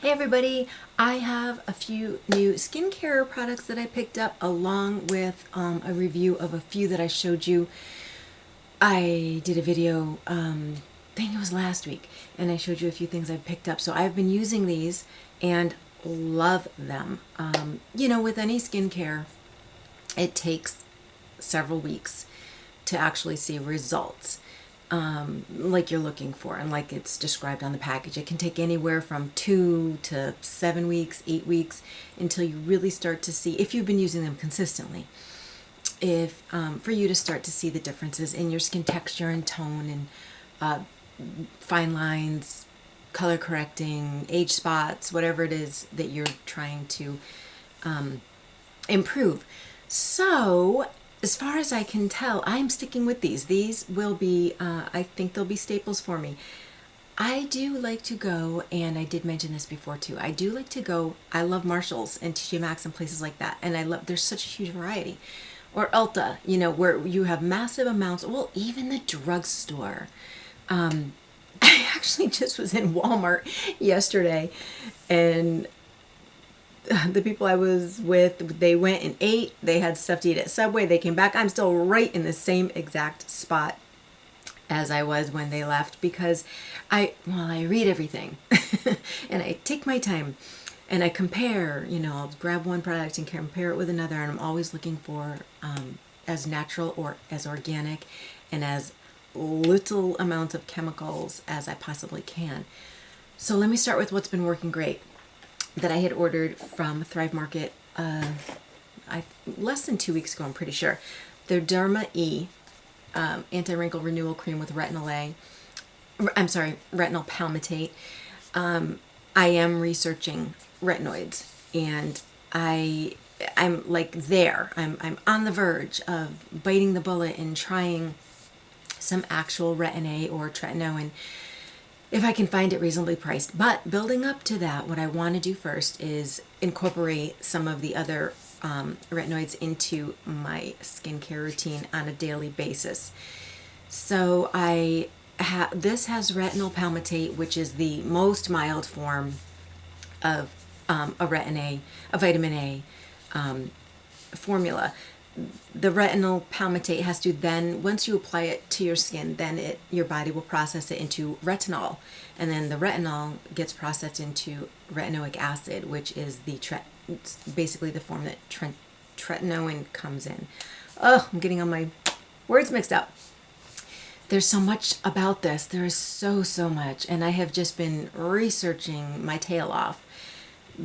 Hey everybody, I have a few new skincare products that I picked up along with a review of a few that I showed you. I did a video, I think it was last week, and I showed you a few things I picked up. So I've been using these and love them. With any skincare, it takes several weeks to actually see results like you're looking for and like it's described on the package. It can take anywhere from 2 to 7 weeks, 8 weeks until you really start to see, if you've been using them consistently, if for you to start to see the differences in your skin texture and tone and fine lines, color correcting, age spots, whatever it is that you're trying to improve. So, as far as I can tell, I'm sticking with these. These will be, I think they'll be staples for me. I do like to go, and I did mention this before too, I do like to go, I love Marshalls and TJ Maxx and places like that, and I love, there's such a huge variety. Or Ulta, where you have massive amounts, well, even the drugstore. I actually just was in Walmart yesterday, and the people I was with, they went and ate. They had stuff to eat at Subway. They came back. I'm still right in the same exact spot as I was when they left because I read everything and I take my time and I compare, I'll grab one product and compare it with another, and I'm always looking for as natural or as organic and as little amounts of chemicals as I possibly can. So let me start with what's been working great that I had ordered from Thrive Market less than 2 weeks ago, I'm pretty sure. Their Derma E Anti-Wrinkle Renewal Cream with Retinol Palmitate. I am researching retinoids, and I'm like there. I'm on the verge of biting the bullet and trying some actual Retin-A or tretinoin if I can find it reasonably priced. But building up to that, what I want to do first is incorporate some of the other retinoids into my skincare routine on a daily basis. So this has retinol palmitate, which is the most mild form of a vitamin A formula. The retinol palmitate has to then, once you apply it to your skin, then your body will process it into retinol, and then the retinol gets processed into retinoic acid, which is basically the form that tretinoin comes in. Oh, I'm getting all my words mixed up. There's so much about this. There is so much, and I have just been researching my tail off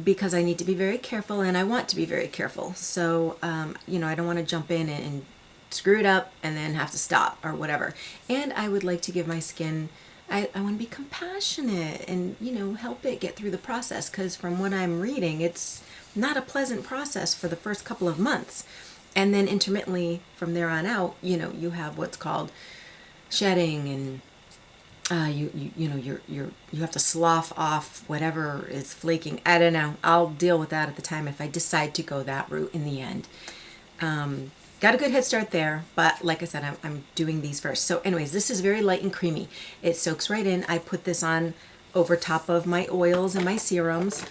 because I need to be very careful, and I want to be very careful. So, I don't want to jump in and screw it up and then have to stop or whatever. And I would like to give my skin, I want to be compassionate and, help it get through the process, because from what I'm reading, it's not a pleasant process for the first couple of months. And then intermittently from there on out, you have what's called shedding, and you have to slough off whatever is flaking. I don't know. I'll deal with that at the time if I decide to go that route in the end. Got a good head start there, but like I said, I'm doing these first. So anyways, this is very light and creamy. It soaks right in. I put this on over top of my oils and my serums,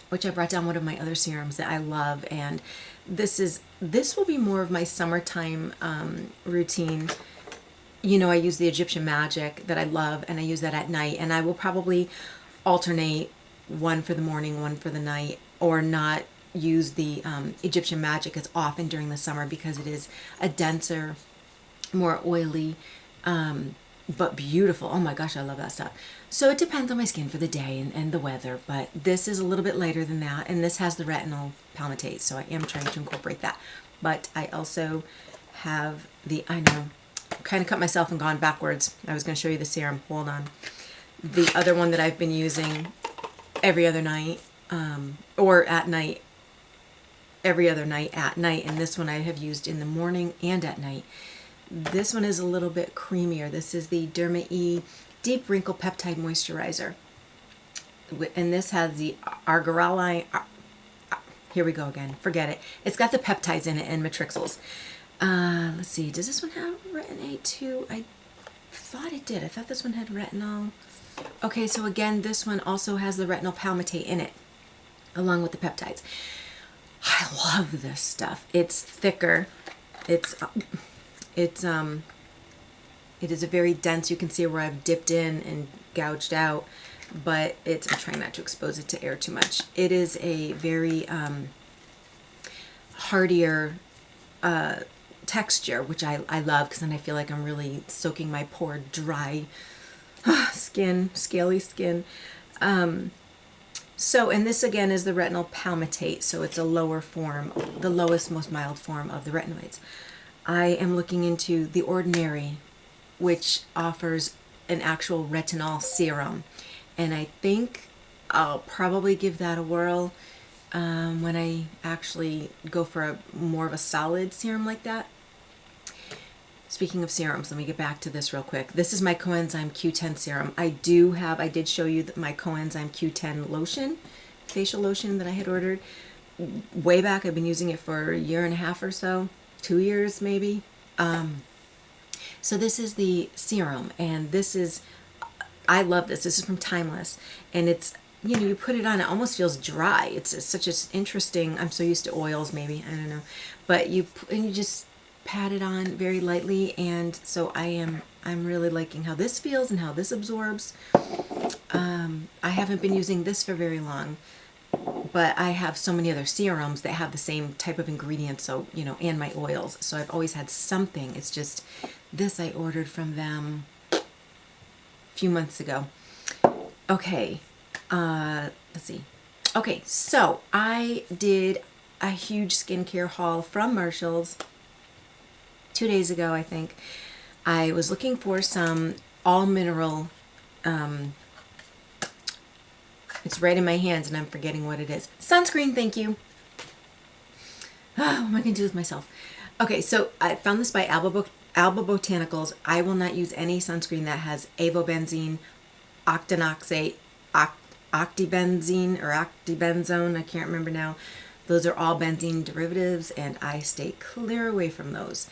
which I brought down one of my other serums that I love, and this will be more of my summertime routine. I use the Egyptian Magic that I love, and I use that at night, and I will probably alternate one for the morning, one for the night, or not use the Egyptian Magic as often during the summer because it is a denser, more oily, but beautiful. Oh my gosh, I love that stuff. So it depends on my skin for the day and the weather, but this is a little bit lighter than that, and this has the retinol palmitate, so I am trying to incorporate that. But I also have I know, kind of cut myself and gone backwards. I was going to show you the serum. Hold on. The other one that I've been using every other night, or at night, every other night at night, and this one I have used in the morning and at night. This one is a little bit creamier. This is the Derma E Deep Wrinkle Peptide Moisturizer. And this has the argireline. Here we go again. Forget it. It's got the peptides in it and matrixels. Let's see. Does this one have Retin-A too? I thought it did. I thought this one had retinol. Okay, so again, this one also has the retinol palmitate in it, along with the peptides. I love this stuff. It's thicker. It is a very dense. You can see where I've dipped in and gouged out, but I'm trying not to expose it to air too much. It is a very hardier texture, which I love, because then I feel like I'm really soaking my poor dry skin, scaly skin. So, and this again is the retinol palmitate, so it's a lower form, the lowest, most mild form of the retinoids. I am looking into The Ordinary, which offers an actual retinol serum, and I think I'll probably give that a whirl when I actually go for more of a solid serum like that. Speaking of serums, let me get back to this real quick. This is my Coenzyme Q10 Serum. I did show you my Coenzyme Q10 lotion, facial lotion that I had ordered way back. I've been using it for a year and a half or so, 2 years maybe. So this is the serum, and I love this. This is from Timeless, and it's, you put it on, it almost feels dry. It's such an interesting, I'm so used to oils maybe, I don't know, but you just pat it on very lightly, and so I'm really liking how this feels and how this absorbs. I haven't been using this for very long, but I have so many other serums that have the same type of ingredients, so and my oils, so I've always had something. It's just this I ordered from them a few months ago. Okay, let's see. Okay, so I did a huge skincare haul from Marshall's 2 days ago, I think. I was looking for some all mineral, it's right in my hands and I'm forgetting what it is. Sunscreen, thank you. What am I going to do with myself? Okay, so I found this by Alba Botanicals. I will not use any sunscreen that has avobenzene, octinoxate, octibenzene, or octibenzone, I can't remember now. Those are all benzene derivatives, and I stay clear away from those.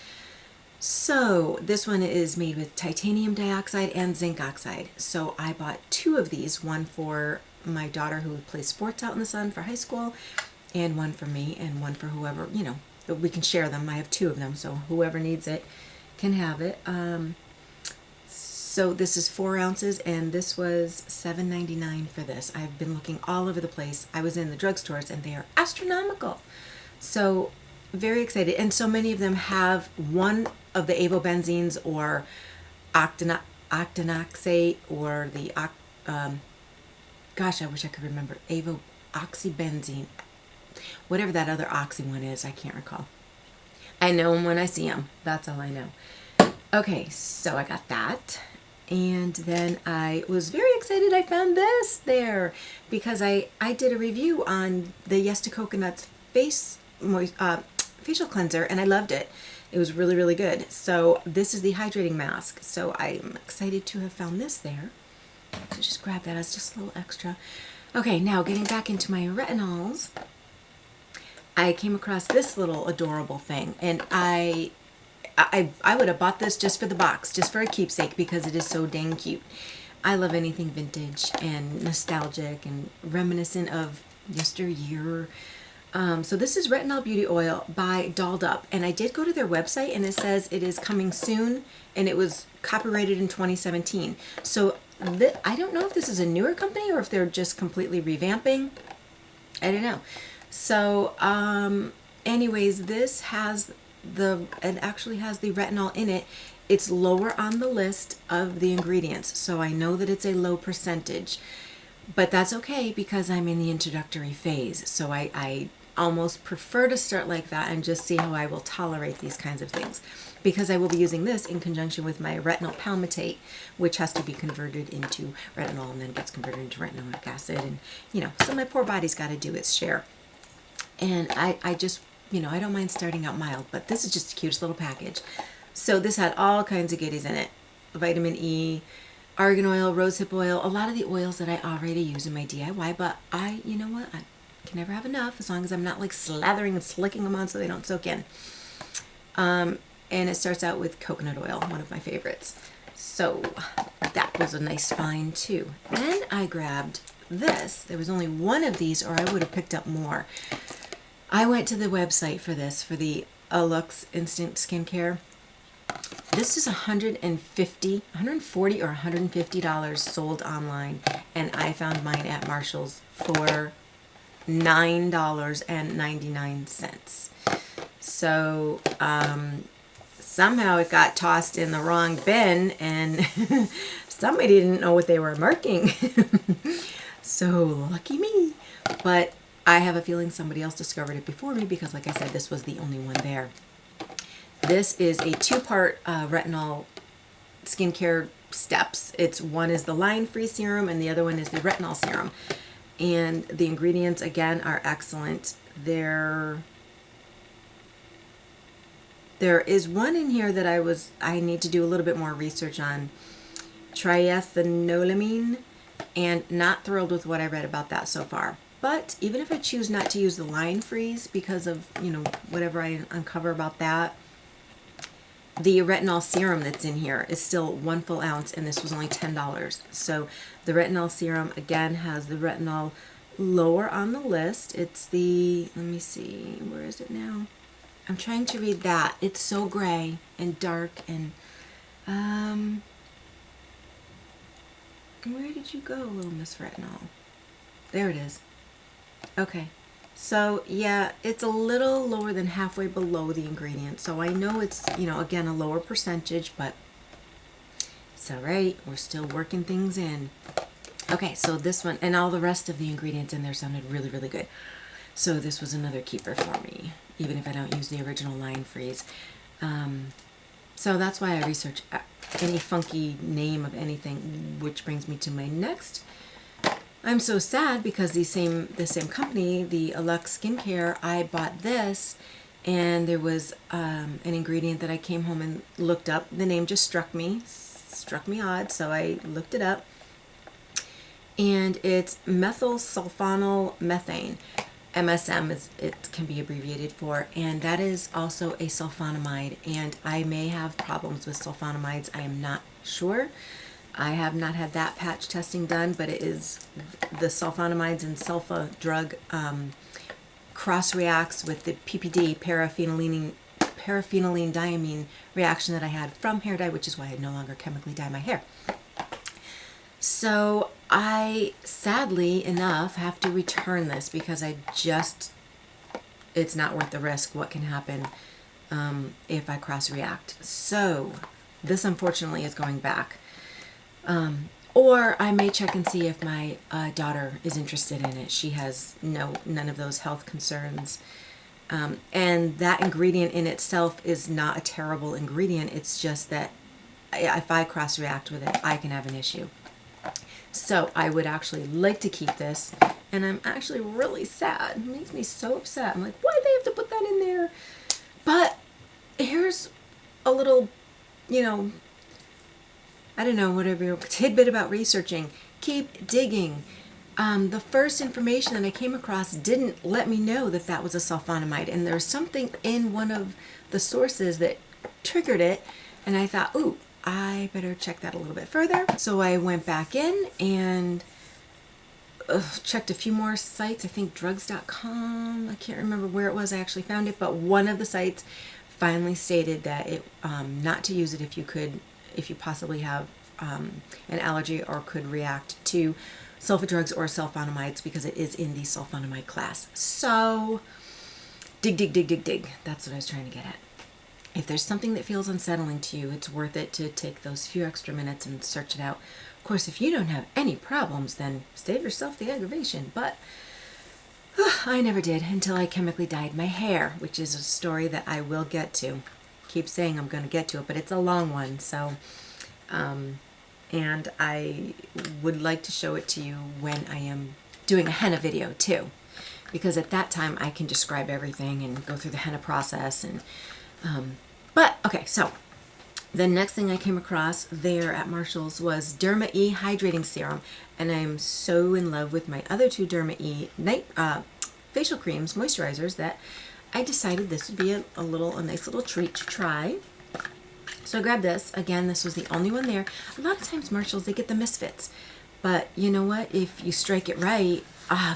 So this one is made with titanium dioxide and zinc oxide. So I bought 2 of these, one for my daughter who plays sports out in the sun for high school, and one for me, and one for whoever, we can share them. I have 2 of them, so whoever needs it can have it. So this is 4 ounces, and this was $7.99 for this. I've been looking all over the place. I was in the drugstores, and they are astronomical. So very excited. And so many of them have one of the avobenzenes or octinoxate or the, gosh, I wish I could remember, oxybenzene, whatever that other oxy one is, I can't recall. I know them when I see them. That's all I know. Okay, so I got that. And then I was very excited I found this there, because I did a review on the Yes to Coconuts facial cleanser, and I loved it. It was really, really good. So this is the hydrating mask. So I'm excited to have found this there. So just grab that as just a little extra. Okay, now getting back into my retinols, I came across this little adorable thing, and I would have bought this just for the box, just for a keepsake, because it is so dang cute. I love anything vintage and nostalgic and reminiscent of yesteryear. So this is Retinol Beauty Oil by Dolled Up, and I did go to their website, and it says it is coming soon, and it was copyrighted in 2017. So I don't know if this is a newer company or if they're just completely revamping. I don't know. So anyways, this it actually has the retinol in it. It's lower on the list of the ingredients, so I know that it's a low percentage, but that's okay because I'm in the introductory phase. So I almost prefer to start like that and just see how I will tolerate these kinds of things, because I will be using this in conjunction with my Retinol Palmitate, which has to be converted into retinol and then gets converted into retinoic acid, and so my poor body's got to do its share. And I just, I don't mind starting out mild, but this is just the cutest little package. So this had all kinds of goodies in it. Vitamin E, argan oil, rosehip oil, a lot of the oils that I already use in my DIY, but you know what? I can never have enough, as long as I'm not like slathering and slicking them on so they don't soak in. And it starts out with coconut oil, one of my favorites. So that was a nice find too. Then I grabbed this. There was only one of these, or I would have picked up more. I went to the website for this, for the Lux Instant Skincare. This is $140 or $150 sold online, and I found mine at Marshall's for $9.99. So somehow it got tossed in the wrong bin, and somebody didn't know what they were marking. So lucky me. But I have a feeling somebody else discovered it before me, because like I said, this was the only one there. This is a two-part retinol skincare steps. One is the line-free serum, and the other one is the retinol serum. And the ingredients, again, are excellent. There is one in here that I need to do a little bit more research on. Triethanolamine, and not thrilled with what I read about that so far. But even if I choose not to use the line freeze because of, whatever I uncover about that, the retinol serum that's in here is still 1 full ounce, and this was only $10. So the retinol serum, again, has the retinol lower on the list. It's the, let me see, where is it now? I'm trying to read that. It's so gray and dark, and where did you go, little Miss Retinol? There it is. Okay. So yeah, it's a little lower than halfway below the ingredient. So I know it's, again, a lower percentage, but it's all right. We're still working things in. Okay, so this one, and all the rest of the ingredients in there sounded really, really good. So this was another keeper for me, even if I don't use the original line freeze. So that's why I research any funky name of anything, which brings me to my next. I'm so sad because the same company, the Lux Skincare, I bought this, and there was an ingredient that I came home and looked up. The name just struck me odd, so I looked it up. And it's methyl sulfonyl methane. MSM it can be abbreviated for, and that is also a sulfonamide, and I may have problems with sulfonamides. I am not sure. I have not had that patch testing done, but it is the sulfonamides and sulfa drug cross reacts with the PPD, paraphenylene-diamine reaction that I had from hair dye, which is why I no longer chemically dye my hair. So I, sadly enough, have to return this because it's not worth the risk. What can happen if I cross-react? So this, unfortunately, is going back. Or I may check and see if my daughter is interested in it. She has none of those health concerns. And that ingredient in itself is not a terrible ingredient. It's just that if I cross-react with it, I can have an issue. So I would actually like to keep this, and I'm actually really sad. It makes me so upset. I'm like, why do they have to put that in there? But here's a little, I don't know, whatever tidbit about researching. Keep digging. The first information that I came across didn't let me know that that was a sulfonamide, and there's something in one of the sources that triggered it, and I thought, ooh, I better check that a little bit further. So I went back in and checked a few more sites. I think drugs.com. I can't remember where it was I actually found it, but one of the sites finally stated that it not to use it if you possibly have an allergy or could react to sulfa drugs or sulfonamides, because it is in the sulfonamide class. So dig. That's what I was trying to get at. If there's something that feels unsettling to you, it's worth it to take those few extra minutes and search it out. Of course, if you don't have any problems, then save yourself the aggravation. But I never did until I chemically dyed my hair, which is a story that I will get to. Keep saying I'm going to get to it, but it's a long one. So, and I would like to show it to you when I am doing a henna video too, because at that time I can describe everything and go through the henna process and. But okay, so the next thing I came across there at Marshall's was Derma E Hydrating Serum, and I'm so in love with my other two Derma E facial creams, moisturizers, that I decided this would be a nice little treat to try. So I grabbed this. Again, this was the only one there. A lot of times Marshalls, they get the misfits. But you know what? If you strike it right,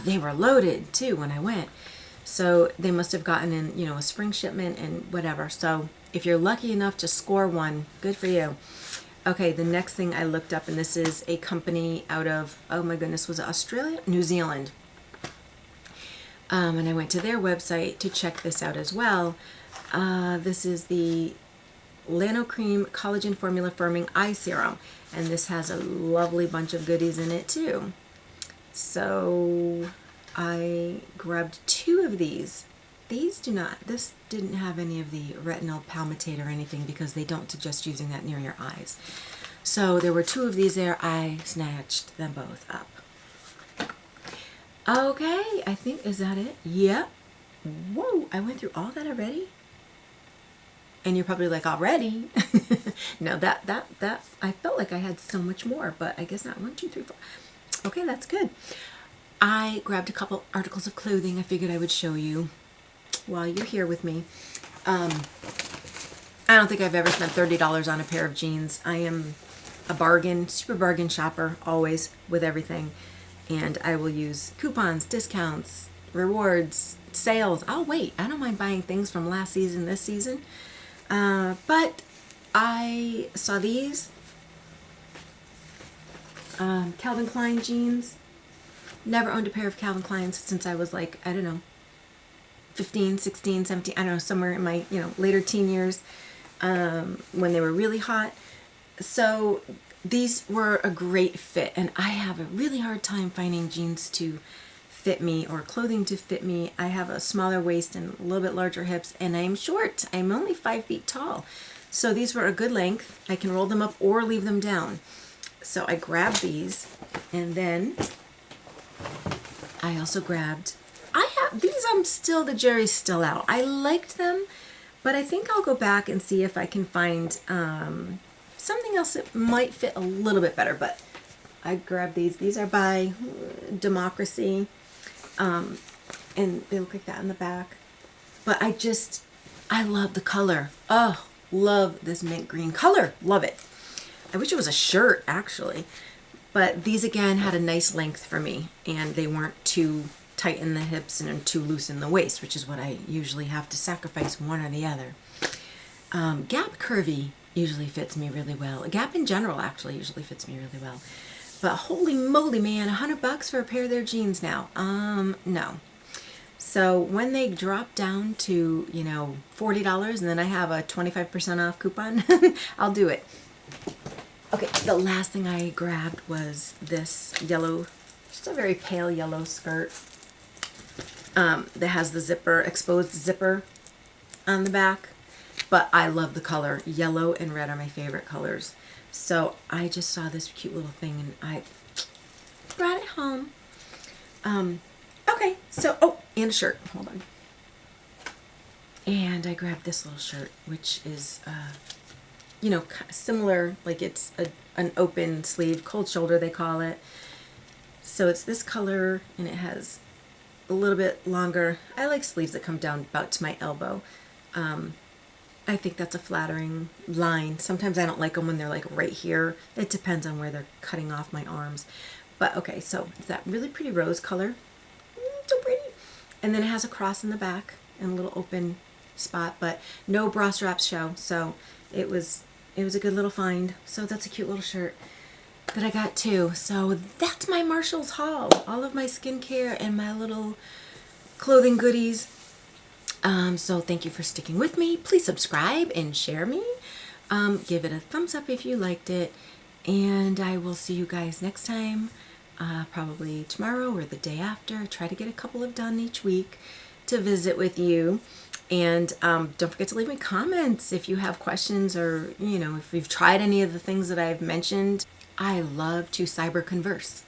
they were loaded too when I went. So they must have gotten in, a spring shipment and whatever. So if you're lucky enough to score one, good for you. Okay, the next thing I looked up, and this is a company out of, oh my goodness, was it Australia? New Zealand. And I went to their website to check this out as well. This is the Llano Cream Collagen Formula Firming Eye Serum. And this has a lovely bunch of goodies in it too. So I grabbed 2 of these. This didn't have any of the retinol palmitate or anything because they don't suggest using that near your eyes. So there were 2 of these there. I snatched them both up. Okay, I think, is that it? Yep. Whoa, I went through all that already? And you're probably like, already? No, that, I felt like I had so much more, but I guess not. 1, 2, 3, 4. Okay, that's good. I grabbed a couple articles of clothing I figured I would show you while you're here with me. I don't think I've ever spent $30 on a pair of jeans. I am a super bargain shopper, always, with everything. And I will use coupons, discounts, rewards, sales. I'll wait. I don't mind buying things from last season, this season. But I saw these Calvin Klein jeans. Never owned a pair of Calvin Kleins since I was like, I don't know, 15, 16, 17, I don't know, somewhere in my, later teen years, when they were really hot. So these were a great fit, and I have a really hard time finding jeans to fit me or clothing to fit me. I have a smaller waist and a little bit larger hips, and I'm short. I'm only 5 feet tall. So these were a good length. I can roll them up or leave them down. So I grabbed these, and then I also grabbed, these I'm still, the jury's still out. I liked them, but I think I'll go back and see if I can find something else that might fit a little bit better. But I grabbed these. These are by Democracy, and they look like that in the back. But I love the color. Oh, love this mint green color. Love it. I wish it was a shirt, actually. But these, again, had a nice length for me, and they weren't too tight in the hips and too loose in the waist, which is what I usually have to sacrifice, one or the other. Gap Curvy usually fits me really well. Gap in general actually usually fits me really well. But holy moly, man, $100 for a pair of their jeans now. No. So when they drop down to, $40 and then I have a 25% off coupon, I'll do it. Okay, the last thing I grabbed was this yellow, just a very pale yellow skirt that has the zipper, exposed zipper on the back. But I love the color. Yellow and red are my favorite colors. So I just saw this cute little thing and I brought it home. Okay, so, and a shirt. Hold on. And I grabbed this little shirt, which is, similar, like it's an open sleeve, cold shoulder they call it. So it's this color and it has a little bit longer. I like sleeves that come down about to my elbow. I think that's a flattering line. Sometimes I don't like them when they're like right here. It depends on where they're cutting off my arms. But okay, so it's that really pretty rose color. So pretty. And then it has a cross in the back and a little open spot, but no bra straps show. So it was a good little find. So that's a cute little shirt that I got too. So that's my Marshalls haul. All of my skincare and my little clothing goodies. So thank you for sticking with me. Please subscribe and share me. Give it a thumbs up if you liked it. And I will see you guys next time, probably tomorrow or the day after. I try to get a couple of done each week to visit with you. And don't forget to leave me comments if you have questions or, if you've tried any of the things that I've mentioned. I love to cyber converse.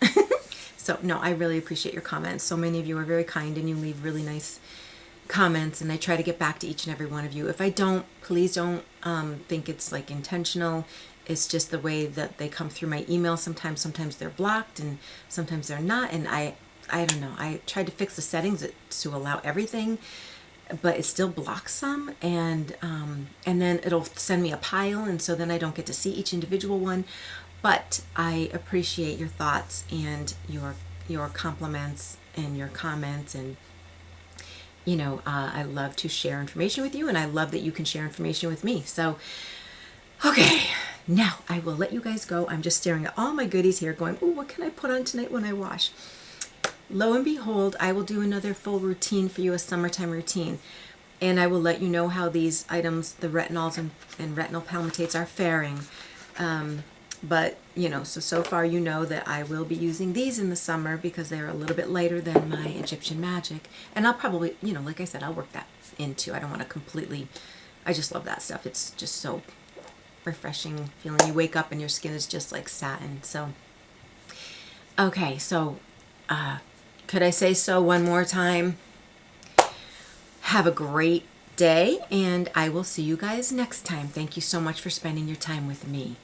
So, no, I really appreciate your comments. So many of you are very kind and you leave really nice comments, and I try to get back to each and every one of you. If I don't, please don't think it's like intentional. It's just the way that they come through my email. Sometimes they're blocked and sometimes they're not. And I don't know. I tried to fix the settings to allow everything. but it still blocks some, and then it'll send me a pile, and so then I don't get to see each individual one. But I appreciate your thoughts and your compliments and your comments, and I love to share information with you, and I love that you can share information with me. So, okay, now I will let you guys go. I'm just staring at all my goodies here going, oh, what can I put on tonight when I wash? Lo and behold, I will do another full routine for you, a summertime routine. And I will let you know how these items, the retinols and retinol palmitates, are faring. But, so far you know that I will be using these in the summer because they're a little bit lighter than my Egyptian Magic. And I'll probably, like I said, I'll work that into. I don't want to completely, I just love that stuff. It's just so refreshing feeling. You wake up and your skin is just like satin. So, okay, so could I say so one more time? Have a great day, and I will see you guys next time. Thank you so much for spending your time with me.